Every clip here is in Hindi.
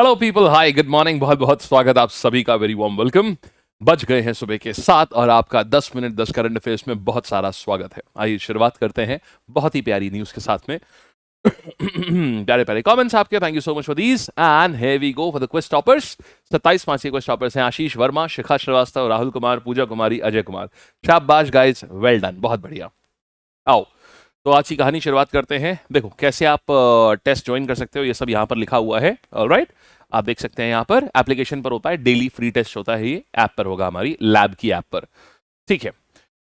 हेलो पीपल, हाय, गुड मॉर्निंग। बहुत बहुत स्वागत आप सभी का, वेरी वार्म वेलकम। बज गए हैं सुबह के 7 और आपका 10 मिनट 10 करंट अफेयर्स में बहुत सारा स्वागत है। आइए शुरुआत करते हैं बहुत ही प्यारी न्यूज के साथ में। प्यारे प्यारे कमेंट्स आपके, thank you so much for these and here we go for the quiz toppers. 27 March के क्विज टॉपर्स हैं आशीष वर्मा, शिखा श्रीवास्तव, राहुल कुमार, पूजा कुमारी, अजय कुमार। शाबाश गाइज, वेल डन, बहुत बढ़िया। आओ तो आज की कहानी शुरुआत करते हैं। देखो कैसे आप टेस्ट ज्वाइन कर सकते हो, ये सब यहाँ पर लिखा हुआ है। ऑलराइट, आप देख सकते हैं यहाँ पर एप्लीकेशन पर होता है, डेली फ्री टेस्ट होता है, ये ऐप पर होगा, हमारी लैब की ऐप पर। ठीक है,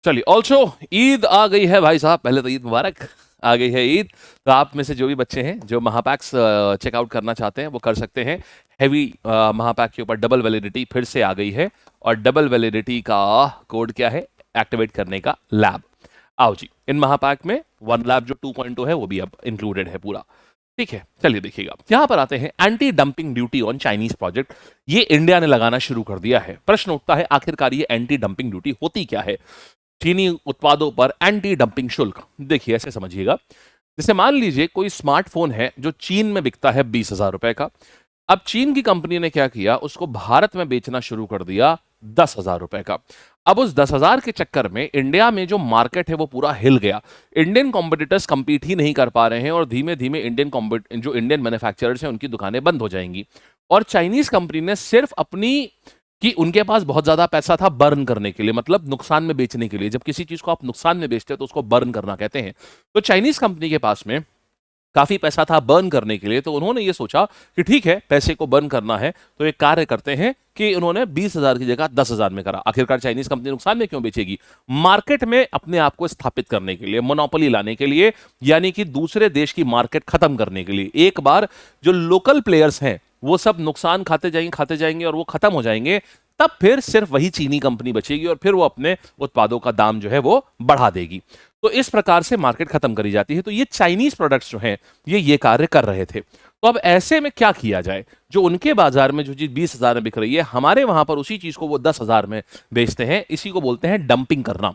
चलिए। ऑल्सो ईद आ गई है भाई साहब, पहले तो ईद मुबारक। आ गई है ईद, तो आप में से जो भी बच्चे हैं जो महापैक्स चेकआउट करना चाहते हैं वो कर सकते हैं। हैवी महापैक के ऊपर डबल वैलिडिटी फिर से आ गई है, और डबल वैलिडिटी का कोड क्या है? एक्टिवेट करने का लैब। आओ जी, इन महापैक में वन लैब जो 2.0 है वो भी अब इंक्लूडेड है पूरा। ठीक है, चलिए देखिएगा। यहां पर आते हैं, anti dumping duty on Chinese project. ये इंडिया ने लगाना शुरू कर दिया है। प्रश्न उठता है, आखिरकार ये एंटी डंपिंग ड्यूटी होती क्या है? चीनी उत्पादों पर एंटी डंपिंग शुल्क। देखिए ऐसे समझिएगा, जैसे मान लीजिए कोई स्मार्टफोन है जो चीन में बिकता है 20,000 रुपए का। अब चीन की कंपनी ने क्या किया, उसको भारत में बेचना शुरू कर दिया 10,000 रुपए का। अब उस 10,000 के चक्कर में इंडिया में जो मार्केट है वो पूरा हिल गया। इंडियन कॉम्पिटिटर्स compete ही नहीं कर पा रहे हैं, और धीमे धीमे जो इंडियन मैन्युफैक्चरर्स हैं उनकी दुकानें बंद हो जाएंगी। और चाइनीज कंपनी ने सिर्फ अपनी, कि उनके पास बहुत ज्यादा पैसा था बर्न करने के लिए, मतलब नुकसान में बेचने के लिए। जब किसी चीज को आप नुकसान में बेचते हैं तो उसको बर्न करना कहते हैं। तो चाइनीज कंपनी के पास में काफी पैसा था बर्न करने के लिए, तो उन्होंने ये सोचा कि ठीक है, पैसे को बर्न करना है तो एक कार्य करते हैं कि उन्होंने 20,000 की जगह 10,000 में करा। आखिरकार चाइनीज कंपनी नुकसान में क्यों बेचेगी? मार्केट में अपने आप को स्थापित करने के लिए, मोनोपोली लाने के लिए, यानी कि दूसरे देश की मार्केट खत्म करने के लिए। एक बार जो लोकल प्लेयर्स हैं वो सब नुकसान खाते जाएंगे और वो खत्म हो जाएंगे, तब फिर सिर्फ वही चीनी कंपनी बचेगी और फिर वो अपने उत्पादों का दाम जो है वो बढ़ा देगी। तो इस प्रकार से मार्केट खत्म करी जाती है। तो ये चाइनीज प्रोडक्ट्स जो हैं ये कार्य कर रहे थे। तो अब ऐसे में क्या किया जाए? जो उनके बाजार में जो चीज 20,000 में बिक रही है, हमारे वहां पर उसी चीज को वो 10,000 में बेचते हैं। इसी को बोलते हैं डंपिंग करना।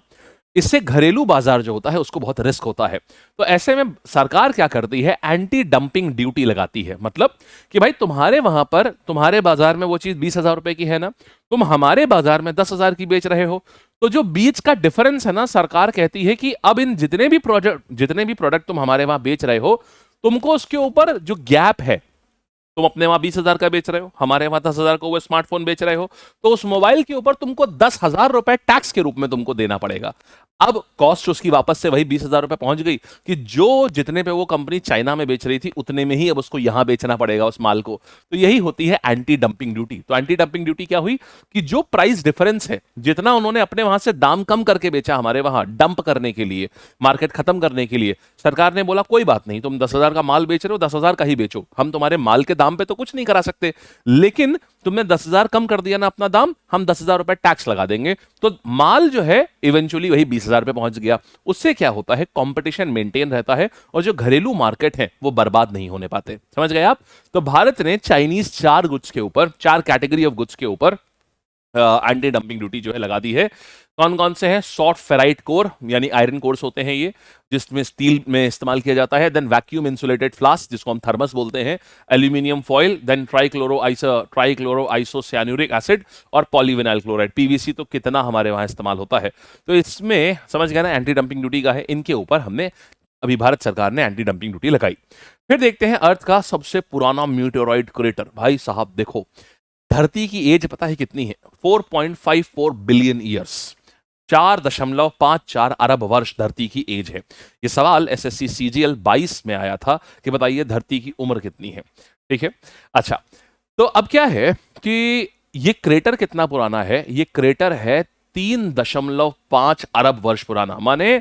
इससे घरेलू बाजार जो होता है उसको बहुत रिस्क होता है। तो ऐसे में सरकार क्या करती है, एंटी डंपिंग ड्यूटी लगाती है। मतलब कि भाई तुम्हारे वहां पर, तुम्हारे बाजार में वो चीज 20,000 रुपए की है ना, तुम हमारे बाजार में 10,000 की बेच रहे हो, तो जो बीच का डिफरेंस है ना, सरकार कहती है कि अब इन जितने भी प्रोडक्ट तुम हमारे वहां बेच रहे हो, तुमको उसके ऊपर जो गैप है, तुम अपने वहां 20,000 का बेच रहे हो, हमारे वहां 10,000 को वो स्मार्टफोन बेच रहे हो, तो उस मोबाइल के ऊपर तुमको 10,000 रुपए टैक्स के रूप में तुमको देना पड़ेगा। अब कॉस्ट उसकी वापस से वही 20,000 रुपए पहुंच गई कि जो जितने पे वो कंपनी चाइना में बेच रही थी उतने में ही अब उसको यहां बेचना पड़ेगा उस माल को। तो यही होती है एंटी डंपिंग ड्यूटी। तो एंटी डंपिंग ड्यूटी क्या हुई कि जो प्राइस डिफरेंस है, जितना उन्होंने अपने वहां से दाम कम करके बेचा हमारे वहां डंप करने के लिए, मार्केट खत्म करने के लिए, सरकार ने बोला कोई बात नहीं, तुम 10,000 का माल बेच रहे हो, 10,000 का ही बेचो, हम तुम्हारे माल के दाम पे तो कुछ नहीं करा सकते, लेकिन तुमने 10,000 कम कर दिया ना अपना दाम, हम 10,000 रुपए टैक्स लगा देंगे। तो माल जो है इवेंचुअली वही 20,000 पे पहुंच गया। उससे क्या होता है, कंपटीशन मेंटेन रहता है और जो घरेलू मार्केट है वो बर्बाद नहीं होने पाते। समझ गए आप? तो भारत ने चाइनीज 4 गुड्स के ऊपर, 4 कैटेगरी ऑफ गुड्स के ऊपर एंटी डंपिंग ड्यूटी जो है लगा दी है। कौन कौन से हैं? सॉफ्ट फेराइट कोर, यानी आयरन कोर्स होते हैं ये, जिसमें स्टील में इस्तेमाल किया जाता है। देन वैक्यूम इंसुलेटेड फ्लास्क, जिसको हम थर्मस बोलते हैं। Aluminium foil, then trichloro isocyanuric acid और पॉलीविनाइल क्लोराइड। पीवीसी तो कितना हमारे वहां इस्तेमाल होता है। तो इसमें समझ गया ना, एंटी डंपिंग ड्यूटी का है। इनके ऊपर हमने अभी भारत सरकार ने एंटी डंपिंग ड्यूटी लगाई। फिर देखते हैं अर्थ का सबसे पुराना मीटेओराइड क्रेटर। भाई साहब देखो, धरती की एज पता है कितनी है? 4.54 बिलियन ईयर्स, 4.54 अरब वर्ष धरती की एज है। ये सवाल एसएससी सीजीएल 22 में आया था कि बताइए धरती की उम्र कितनी है। ठीक है, अच्छा, तो अब क्या है कि ये क्रेटर कितना पुराना है? ये क्रेटर है 3.5 अरब वर्ष पुराना, माने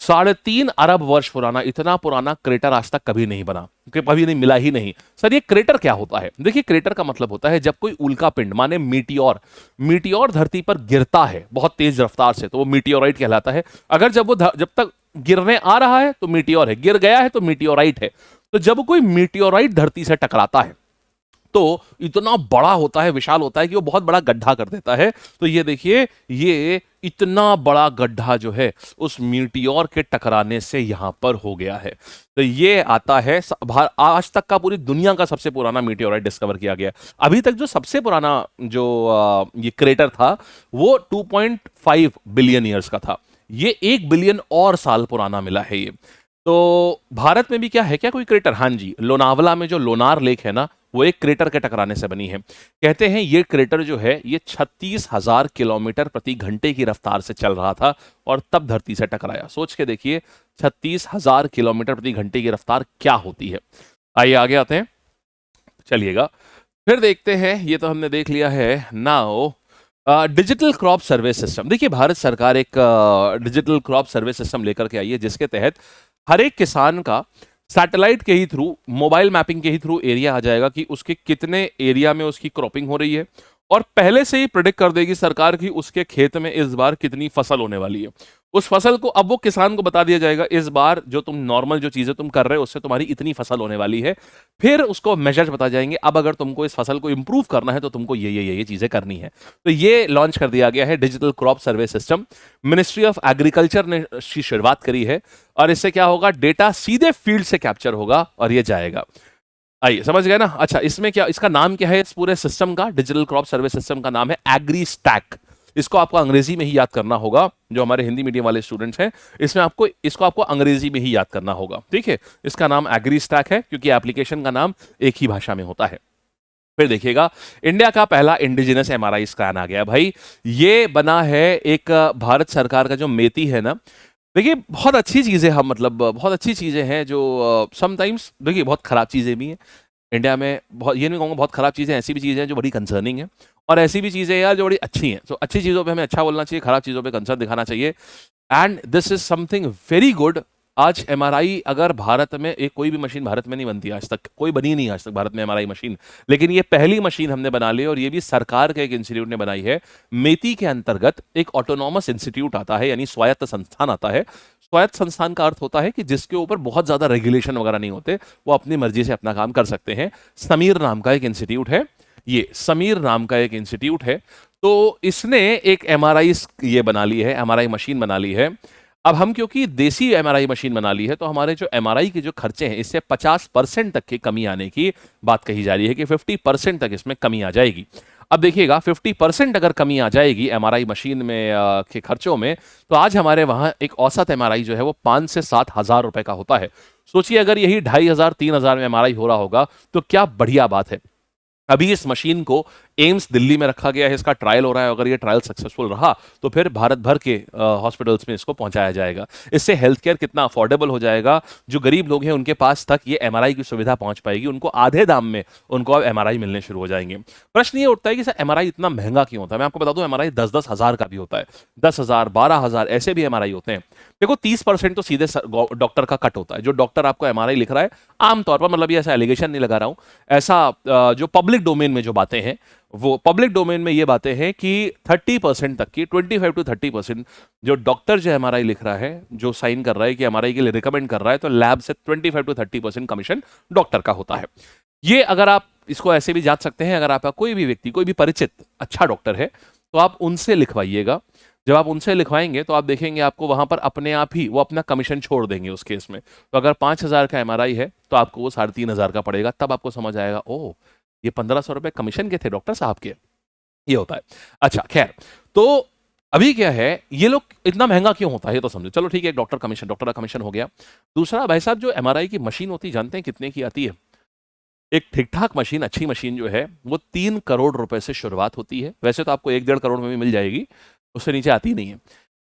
3.5 अरब वर्ष पुराना। इतना पुराना क्रेटर आज तक कभी नहीं बना, कभी नहीं मिला ही नहीं। सर ये क्रेटर क्या होता है? देखिए, क्रेटर का मतलब होता है जब कोई उल्का पिंड, माने मीटियोर धरती पर गिरता है बहुत तेज रफ्तार से, तो वो मीटियोराइट कहलाता है। अगर जब तक गिरने आ रहा है तो मीटियोर है, गिर गया है तो मीटियोराइट है। तो जब कोई मीटियोराइट धरती से टकराता है तो इतना बड़ा होता है, विशाल होता है कि वो बहुत बड़ा गड्ढा कर देता है। तो ये देखिए, ये इतना बड़ा गड्ढा जो है उस मीटियोर के टकराने से यहां पर हो गया है। तो ये आता है आज तक का पूरी दुनिया का सबसे पुराना मीटियोराइट डिस्कवर किया गया। अभी तक जो सबसे पुराना जो ये क्रेटर था वो 2.5 बिलियन ईयर्स का था। ये 1 बिलियन और साल पुराना मिला है ये। तो भारत में भी क्या है, क्या कोई क्रेटर? हाँ जी, लोनावला में जो लोनार लेक है ना, वो एक क्रेटर के टकराने से बनी है। कहते हैं ये क्रेटर जो है ये 36,000 किलोमीटर प्रति घंटे की रफ्तार से चल रहा था और तब धरती से टकराया। सोच के देखिए 36,000 किलोमीटर प्रति घंटे की रफ्तार क्या होती है। आइए आगे आते हैं, चलिएगा फिर देखते हैं। ये तो हमने देख लिया है। Now digital crop survey system. देखिए भारत सरकार एक डिजिटल क्रॉप सर्वे सिस्टम लेकर के आई है जिसके तहत हर एक किसान का सैटेलाइट के ही थ्रू, मोबाइल मैपिंग के ही थ्रू एरिया आ जाएगा कि उसके कितने एरिया में उसकी क्रॉपिंग हो रही है और पहले से ही प्रेडिक्ट कर देगी सरकार की उसके खेत में इस बार कितनी फसल होने वाली है। उस फसल को अब वो किसान को बता दिया जाएगा, इस बार जो तुम नॉर्मल जो चीजें तुम कर रहे हो उससे तुम्हारी इतनी फसल होने वाली है। फिर उसको मेजर्स बता जाएंगे, अब अगर तुमको इस फसल को इंप्रूव करना है तो तुमको ये चीजें करनी है। तो ये लॉन्च कर दिया गया है digital crop survey system. Ministry of agriculture ने इसकी शुरुआत करी है और इससे क्या होगा, डेटा सीधे फील्ड से कैप्चर होगा और ये जाएगा। आइए समझ गए ना। अच्छा, इसमें क्या, इसका नाम क्या है इस पूरे सिस्टम का? डिजिटल क्रॉप सर्वे सिस्टम का नाम है एग्री स्टैक। इसको आपको अंग्रेजी में ही याद करना होगा। जो हमारे हिंदी मीडियम वाले स्टूडेंट्स हैं, इसको आपको अंग्रेजी में ही याद करना होगा, ठीक है। इसका नाम एग्री स्टैक है क्योंकि एप्लीकेशन का नाम एक ही भाषा में होता है। फिर देखिएगा, इंडिया का पहला इंडिजिनस एमआरआई स्कैन आ गया भाई। ये बना है एक भारत सरकार का जो मेती है ना। देखिए बहुत अच्छी चीजें, हम मतलब बहुत अच्छी चीजें हैं जो समटाइम्स, देखिए बहुत खराब चीजें भी हैं इंडिया में। बहुत, ये नहीं कहूँगा बहुत खराब चीजें, ऐसी भी चीजें हैं जो बड़ी कंसर्निंग है और ऐसी भी चीजें यार जो बड़ी अच्छी हैं। तो अच्छी चीजों पे हमें अच्छा बोलना चाहिए, खराब चीजों पे कंसर्न दिखाना चाहिए। And this is something very good. आज एमआरआई, अगर भारत में एक कोई भी मशीन भारत में नहीं बनती, आज तक कोई बनी नहीं आज तक भारत में एमआरआई मशीन, लेकिन ये पहली मशीन हमने बना ली और ये भी सरकार के एक इंस्टीट्यूट ने बनाई है। मेती के अंतर्गत एक ऑटोनॉमस इंस्टीट्यूट आता है, यानी स्वायत्त संस्थान आता है। स्वायत्त संस्थान का अर्थ होता है कि जिसके ऊपर बहुत ज्यादा रेगुलेशन वगैरह नहीं होते, वो अपनी मर्जी से अपना काम कर सकते हैं। समीर नाम का एक इंस्टीट्यूट है, ये समीर नाम का एक इंस्टीट्यूट है। तो इसने एक एमआरआई ये बना ली है, एमआरआई मशीन बना ली है। अब हम क्योंकि देसी एमआरआई मशीन बना ली है तो हमारे जो एमआरआई के जो खर्चे हैं इससे 50% तक की कमी आने की बात कही जा रही है कि 50% तक इसमें कमी आ जाएगी। अब देखिएगा 50% अगर कमी आ जाएगी एमआरआई मशीन में के खर्चों में, तो आज हमारे वहां एक औसत एमआरआई जो है वो 5 से 7 हजार रुपए का होता है। सोचिए अगर यही 2,500 3,000 में एमआरआई हो रहा होगा तो क्या बढ़िया बात है। अभी इस मशीन को एम्स दिल्ली में रखा गया है, इसका ट्रायल हो रहा है। अगर ये ट्रायल सक्सेसफुल रहा तो फिर भारत भर के हॉस्पिटल्स में इसको पहुंचाया जाएगा। इससे हेल्थ केयर कितना अफोर्डेबल हो जाएगा। जो गरीब लोग हैं उनके पास तक ये एमआरआई की सुविधा पहुंच पाएगी, उनको आधे दाम में उनको अब एमआरआई मिलने शुरू हो जाएंगे। प्रश्न ये उठता है कि सर एमआरआई इतना महंगा क्यों होता है? मैं आपको बता दूं, एमआरआई 10-10 हजार का भी होता है, 10,000 12,000 ऐसे भी एमआरआई होते हैं। देखो 30% तो सीधे डॉक्टर का कट होता है। जो डॉक्टर आपको एमआरआई लिख रहा है आमतौर पर, मतलब ये ऐसा एलिगेशन नहीं लगा रहा हूं, ऐसा जो पब्लिक डोमेन में जो बातें हैं, वो पब्लिक डोमेन में ये बातें हैं कि 30% तक की, 25 to 30% जो डॉक्टर जो एमआरआई लिख रहा है, जो साइन कर रहा है कि एमआरआई के लिए रिकमेंड कर रहा है, तो लैब से 25 to 30% कमीशन डॉक्टर का होता है। ये अगर आप इसको ऐसे भी जांच सकते हैं, अगर आपका कोई भी व्यक्ति, कोई भी परिचित अच्छा डॉक्टर है तो आप उनसे लिखवाइएगा। जब आप उनसे लिखवाएंगे तो आप देखेंगे आपको वहां पर अपने आप ही वो अपना कमीशन छोड़ देंगे उस केस में। तो अगर 5,000 का एमआरआई है तो आपको वो 3,500 का पड़ेगा। तब आपको समझ आएगा, ओह ये 1,500 रुपए कमीशन के थे डॉक्टर साहब के, ये होता है। अच्छा खैर, तो अभी क्या है, ये लोग इतना महंगा क्यों होता है ये तो समझो। चलो ठीक है, डॉक्टर का कमीशन हो गया। दूसरा भाई साहब, जो एमआरआई की मशीन होती है जानते हैं कितने की आती है? एक ठीक ठाक मशीन, अच्छी मशीन जो है वो 3 करोड़ रुपए से शुरुआत होती है। वैसे तो आपको 1-1.5 करोड़ में भी मिल जाएगी, उससे नीचे आती नहीं है।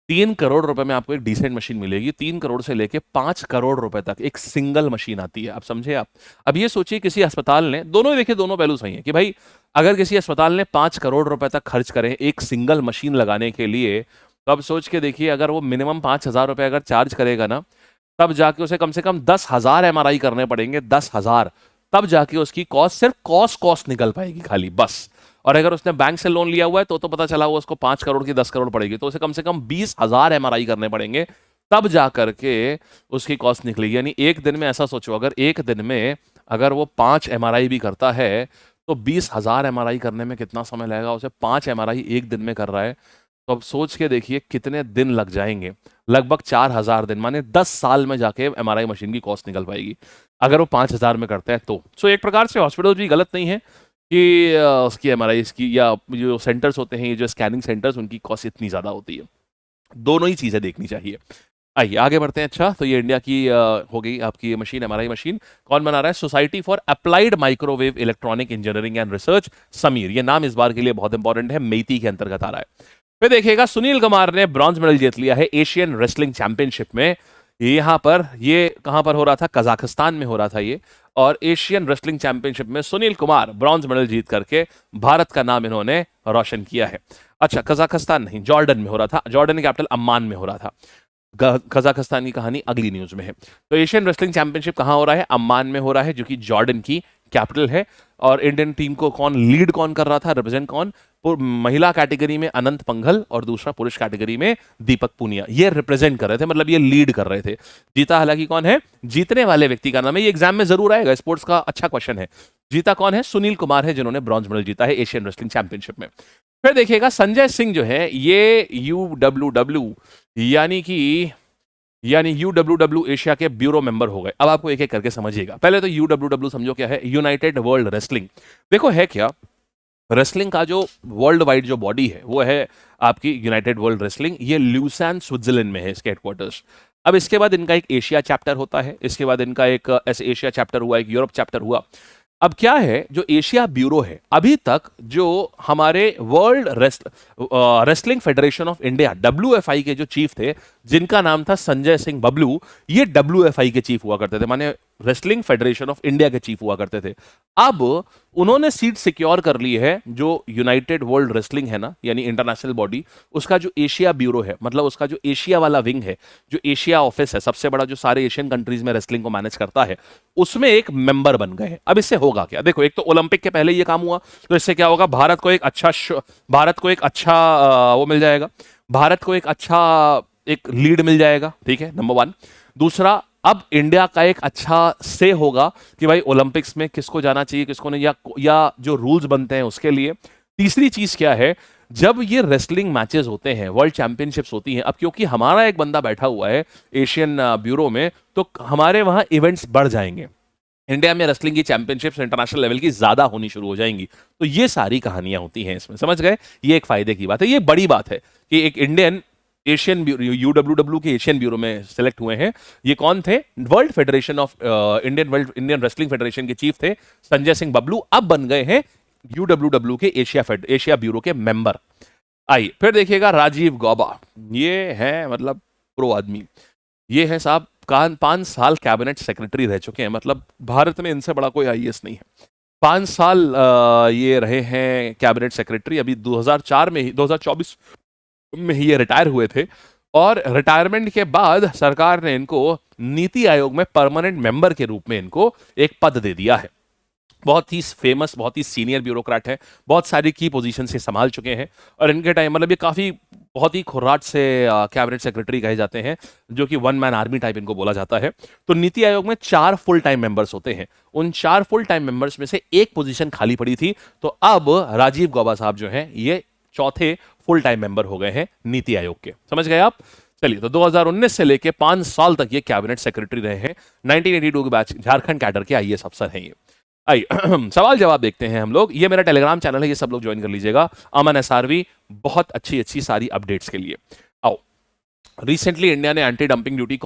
3 करोड़ रुपए में आपको एक डिसेंट मशीन मिलेगी। 3 करोड़ से लेके 5 करोड़ रुपए तक एक सिंगल मशीन आती है। आप समझे आप? अब ये सोचिए किसी अस्पताल ने, दोनों ही देखिए, दोनों पहलू सही है कि भाई अगर किसी अस्पताल ने 5 करोड़ रुपए तक खर्च करें एक सिंगल मशीन लगाने के लिए, तो अब सोच के देखिए अगर वो मिनिमम 5,000 रुपए अगर चार्ज करेगा ना, तब जाके उसे कम से कम 10,000 एमआरआई करने पड़ेंगे, 10,000। तब जाके उसकी कॉस्ट, सिर्फ कॉस्ट निकल पाएगी खाली, बस। और अगर उसने बैंक से लोन लिया हुआ है तो पता चला वो उसको 5 करोड़ की 10 करोड़ पड़ेगी, तो उसे कम से कम 20,000 एमआरआई करने पड़ेंगे, तब जा करके उसकी कॉस्ट निकलेगी। यानी एक दिन में, ऐसा सोचो, अगर एक दिन में अगर वो 5 एमआरआई भी करता है तो 20,000 एमआरआई करने में कितना समय लगेगा, उसे 5 एमआरआई एक दिन में कर रहा है। तो अब सोच के देखिए कितने दिन लग जाएंगे, लगभग 4,000 दिन, माने 10 साल में जाके एमआरआई मशीन की कॉस्ट निकल पाएगी अगर वो 5,000 में करते हैं तो। सो एक प्रकार से हॉस्पिटल भी गलत नहीं है कि उसकी एमआरआई की या जो सेंटर्स होते हैं, ये जो स्कैनिंग सेंटर्स, उनकी कॉस्ट इतनी ज़्यादा होती है। दोनों ही चीज़ें देखनी चाहिए। आइए आगे बढ़ते हैं। अच्छा, तो ये इंडिया की हो गई आपकी मशीन, एमआरआई मशीन। कौन बना रहा है? Society for applied microwave electronic engineering and research, Sameer. ये नाम इस बार के लिए बहुत इंपॉर्टेंट है, मेईती के अंतर्गत आ रहा है। फिर देखिएगा सुनील कुमार ने ब्रॉन्ज मेडल जीत लिया है एशियन रेसलिंग चैंपियनशिप में। यहां पर, ये कहां पर हो रहा था? कजाकिस्तान में हो रहा था ये। और एशियन रेसलिंग चैंपियनशिप में सुनील कुमार ब्रॉन्ज मेडल जीत करके भारत का नाम इन्होंने रोशन किया है। अच्छा, कजाकिस्तान नहीं, जॉर्डन में हो रहा था। जॉर्डन की कैपिटल अम्मान में हो रहा था। कजाकिस्तान की कहानी अगली न्यूज में है। तो एशियन रेसलिंग चैंपियनशिप कहां हो रहा है? अम्मान में हो रहा है, जो कि जॉर्डन की कैपिटल है। और इंडियन टीम को लीड कौन कर रहा था, रिप्रेजेंट कौन? महिला कैटेगरी में अनंत पंघल और दूसरा पुरुष कैटेगरी में दीपक पूनिया, ये रिप्रेजेंट कर रहे थे, मतलब ये लीड कर रहे थे। जीता हालांकि कौन है? जीतने वाले व्यक्ति का नाम है, ये एग्जाम में जरूर आएगा, स्पोर्ट्स का अच्छा क्वेश्चन है। जीता कौन है? सुनील कुमार है, जिन्होंने ब्रॉन्ज मेडल जीता है एशियन रेसलिंग चैंपियनशिप में। फिर देखिएगा संजय सिंह जो है, ये UWW यानी UWW एशिया के ब्यूरो मेंबर हो गए। अब आपको एक एक करके समझिएगा। पहले तो UWW समझो क्या है, यूनाइटेड वर्ल्ड रेसलिंग। देखो है क्या, रेसलिंग का जो वर्ल्ड वाइड जो बॉडी है वो है आपकी यूनाइटेड वर्ल्ड रेसलिंग। ये ल्यूसान स्विट्जरलैंड में है इसके हेडक्वार्टर्स। अब इसके बाद इनका एक एशिया चैप्टर होता है, इसके बाद इनका एक ऐसे एशिया चैप्टर हुआ, एक यूरोप चैप्टर हुआ। अब क्या है, जो एशिया ब्यूरो है, अभी तक जो हमारे world wrestling federation of India WFI के जो चीफ थे, जिनका नाम था संजय सिंह बबलू, ये WFI के चीफ हुआ करते थे, माने रेसलिंग फेडरेशन ऑफ इंडिया के चीफ हुआ करते थे। अब उन्होंने सीट सिक्योर कर ली है, जो यूनाइटेड वर्ल्ड रेसलिंग है ना, यानी इंटरनेशनल बॉडी, उसका जो एशिया ब्यूरो है, मतलब उसका जो एशिया वाला विंग है, जो एशिया ऑफिस है, सबसे बड़ा जो सारे एशियन कंट्रीज में रेसलिंग को मैनेज करता है, उसमें एक मेंबर बन गए हैं। अब इससे होगा क्या? देखो, एक तो ओलंपिक के पहले ये काम हुआ, तो इससे क्या होगा, भारत को एक अच्छा वो मिल जाएगा, भारत को एक लीड मिल जाएगा, ठीक है, नंबर 1। दूसरा, अब इंडिया का एक अच्छा से होगा कि भाई ओलंपिक्स में किसको जाना चाहिए, किसको नहीं, या जो रूल्स बनते हैं उसके लिए। तीसरी चीज क्या है, जब ये रेसलिंग मैचेस होते हैं, वर्ल्ड चैंपियनशिप्स होती हैं, अब क्योंकि हमारा एक बंदा बैठा हुआ है एशियन ब्यूरो में, तो हमारे वहां इवेंट्स बढ़ जाएंगे। इंडिया में रेसलिंग की चैंपियनशिप्स इंटरनेशनल लेवल की ज्यादा होनी शुरू हो जाएंगी। तो ये सारी कहानियां होती हैं इसमें, समझ गए? ये एक फायदे की बात है, ये बड़ी बात है कि एक इंडियन एशियन UWW के एशियन ब्यूरो में सिलेक्ट हुए हैं। ये कौन थे? World federation of Indian wrestling federation के चीफ थे संजय सिंह बबलू, अब बन गए हैं UWW के एशिया ब्यूरो के मेंबर। आइए फिर देखिएगा राजीव गौबा, ये है मतलब प्रो आदमी। ये है साहब 5 साल कैबिनेट सेक्रेटरी रह चुके हैं, मतलब भारत में इनसे बड़ा कोई IAS नहीं है। 5 साल ये रहे हैं कैबिनेट सेक्रेटरी। अभी 2024 में ही ये रिटायर हुए थे, और रिटायरमेंट के बाद सरकार ने इनको नीति आयोग में परमानेंट मेंबर के रूप में इनको एक पद दे दिया है। बहुत ही फेमस, बहुत ही सीनियर ब्यूरोक्रेट है, बहुत सारी की पोजीशन से संभाल चुके हैं, और इनके टाइम मतलब ये काफी बहुत ही खुर्राट से कैबिनेट सेक्रेटरी कहे जाते हैं, जो कि 1 मैन आर्मी टाइप इनको बोला जाता है। तो नीति आयोग में 4 फुल टाइम मेंबर्स होते हैं, उन 4 फुल टाइम मेंबर्स में से एक पोजीशन खाली पड़ी थी, तो अब राजीव गौबा साहब जो हैं ये चौथे फुल टाइम मेंबर हो गए हैं नीति आयोग के। समझ गए आप? चलिए, तो 2019 से लेके 5 साल तक ये कैबिनेट सेक्रेटरी रहे हैं। 1982 के बैच झारखंड कैडर के IAS अफसर हैं ये। आइए सवाल जवाब देखते हैं हम लोग। ये मेरा टेलीग्राम चैनल है, ये सब लोग ज्वाइन कर लीजिएगा, अमन SRV, बहुत अच्छी सारी अपडेट्स के लिए। आओ, रिसेंटली इंडिया ने एंटी डंपिंग ड्यूटी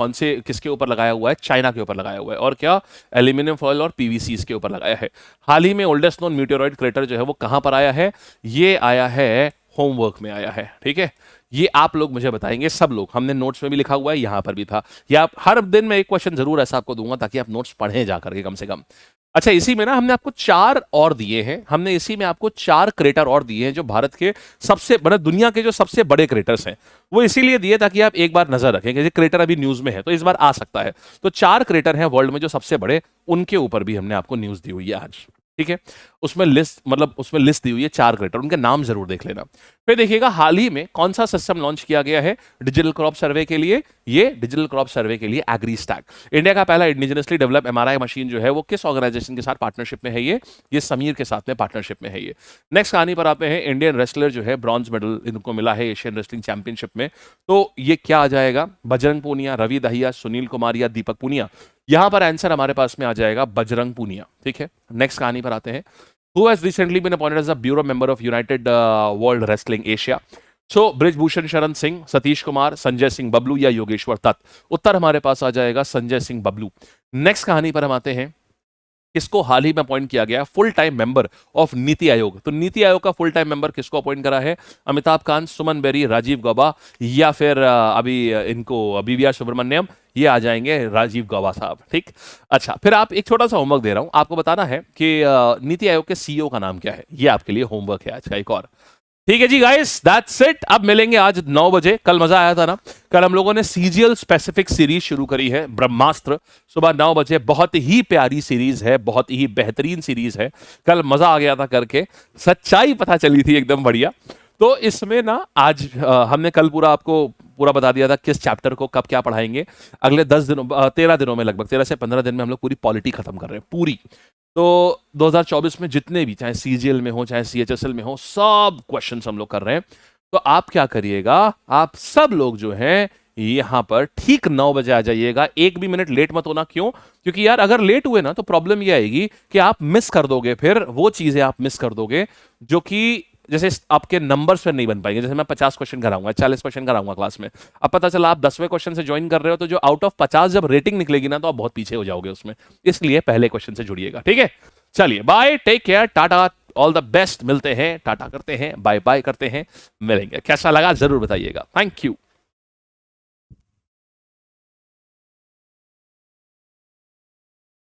किसके ऊपर लगाया हुआ है? चाइना के ऊपर लगाया हुआ है, और क्या? एल्यूमिनियम फॉयल और PVCs के ऊपर लगाया है। हाल ही में ओल्डेस्ट नोन मीटेरॉइड क्रेटर जो है वो कहां पर आया है? ये आया है होमवर्क में आया है, ठीक है? ये आप लोग मुझे बताएंगे, सब लोग, हमने नोट्स में भी लिखा हुआ है, यहां पर भी था। या हर दिन में एक क्वेश्चन जरूर ऐसा आपको दूंगा ताकि आप नोट्स पढ़ें जाकर के कम से कम। अच्छा, इसी में ना हमने आपको 4 और दिए हैं, हमने इसी में आपको 4 क्रेटर और दिए हैं जो भारत के सबसे बड़े, दुनिया के जो सबसे बड़े क्रेटर्स हैं, वो इसीलिए दिए ताकि आप एक बार नजर रखें कि क्रेटर अभी न्यूज में है तो इस बार आ सकता है। तो 4 क्रेटर हैं वर्ल्ड में जो सबसे बड़े, उनके ऊपर भी हमने आपको न्यूज दी हुई है आज। ठीक है, उसमें लिस्ट मतलब उसमें लिस्ट दी हुई है 4 क्रिएटर, उनके नाम जरूर देख लेना। फिर देखिएगा हाल ही में कौन सा सिस्टम लॉन्च किया गया है डिजिटल क्रॉप सर्वे के लिए, ये डिजिटल क्रॉप सर्वे के लिए एग्रीस्टैक। इंडिया का पहला इंडिजिनसली डेवलप एमआरआई मशीन जो है वो किस ऑर्गेनाइजेशन के साथ पार्टनरशिप में है, ये समीर के साथ में पार्टनरशिप में है ये। नेक्स्ट कहानी पर आते हैं, इंडियन रेसलर जो है ब्रॉन्ज मेडल इनको मिला है एशियन रेसलिंग चैंपियनशिप में, तो ये क्या आ जाएगा, बजरंग पूनिया, रवि दहिया, सुनील कुमार या दीपक पूनिया। यहां पर आंसर हमारे पास में आ जाएगा बजरंग पूनिया। ठीक है, नेक्स्ट कहानी पर आते हैं, who has recently been appointed as a bureau member of United World Wrestling Asia. So Brijbhushan Sharan Singh, Satish Kumar, Sanjay Singh Bablu या योगेश्वर दत्त। उत्तर हमारे पास आ जाएगा संजय सिंह बबलू। नेक्स्ट कहानी पर हम आते हैं, किसको हाल ही में अपॉइंट किया गया full time member of NITI Aayog. तो नीति आयोग का फुल टाइम मेंबर किसको अपॉइंट करा है, अमिताभ कांत, सुमन बेरी, राजीव गौबा या फिर अभी इनको बीवीआर सुब्रमण्यम, ये आ जाएंगे राजीव गौबा साहब। ठीक, अच्छा फिर आप एक छोटा सा होमवर्क दे रहा हूं, आपको बताना है कि नीति आयोग के सीईओ का नाम क्या है, ये आपके लिए होमवर्क है आज का एक और। ठीक है जी गाइस, दैट्स इट। अब मिलेंगे आज 9 बजे। कल मजा आया था ना, कल हम लोगों ने सीजीएल स्पेसिफिक सीरीज शुरू करी है ब्रह्मास्त्र, सुबह 9 बजे। बहुत ही प्यारी सीरीज है, बहुत ही बेहतरीन सीरीज है, कल मजा आ गया था करके, सच्चाई पता चली थी एकदम बढ़िया। तो इसमें ना आज हमने कल पूरा आपको पूरा बता दिया था किस चैप्टर को कब क्या पढ़ाएंगे। अगले 10 दिनों 13 दिनों में, लगभग 13 से 15 दिन में हम लोग पूरी पॉलिटी खत्म कर रहे हैं पूरी। तो 2024 में जितने भी, चाहे सीजीएल में हो चाहे सीएचएसएल में हो, सब क्वेश्चंस हम लोग कर रहे हैं। तो आप क्या करिएगा, आप सब लोग जो हैं यहां पर ठीक 9 बजे आ जाइएगा, एक भी मिनट लेट मत होना। क्यों? क्योंकि यार अगर लेट हुए ना तो प्रॉब्लम ये आएगी कि आप मिस कर दोगे, फिर वो चीजें आप मिस कर दोगे जो कि जैसे आपके नंबर्स पर नहीं बन पाएंगे। जैसे मैं 50 क्वेश्चन कराऊंगा, 40 क्वेश्चन कराऊंगा क्लास में, अब पता चला आप 10वें क्वेश्चन से ज्वाइन कर रहे हो, तो जो आउट ऑफ 50 जब रेटिंग निकलेगी ना तो आप बहुत पीछे हो जाओगे उसमें, इसलिए पहले क्वेश्चन से जुड़िएगा। ठीक है, चलिए बाय, टेक केयर, टाटा, ऑल द बेस्ट। मिलते हैं, टाटा करते हैं, बाय बाय करते हैं, मिलेंगे। कैसा लगा जरूर बताइएगा। Thank you.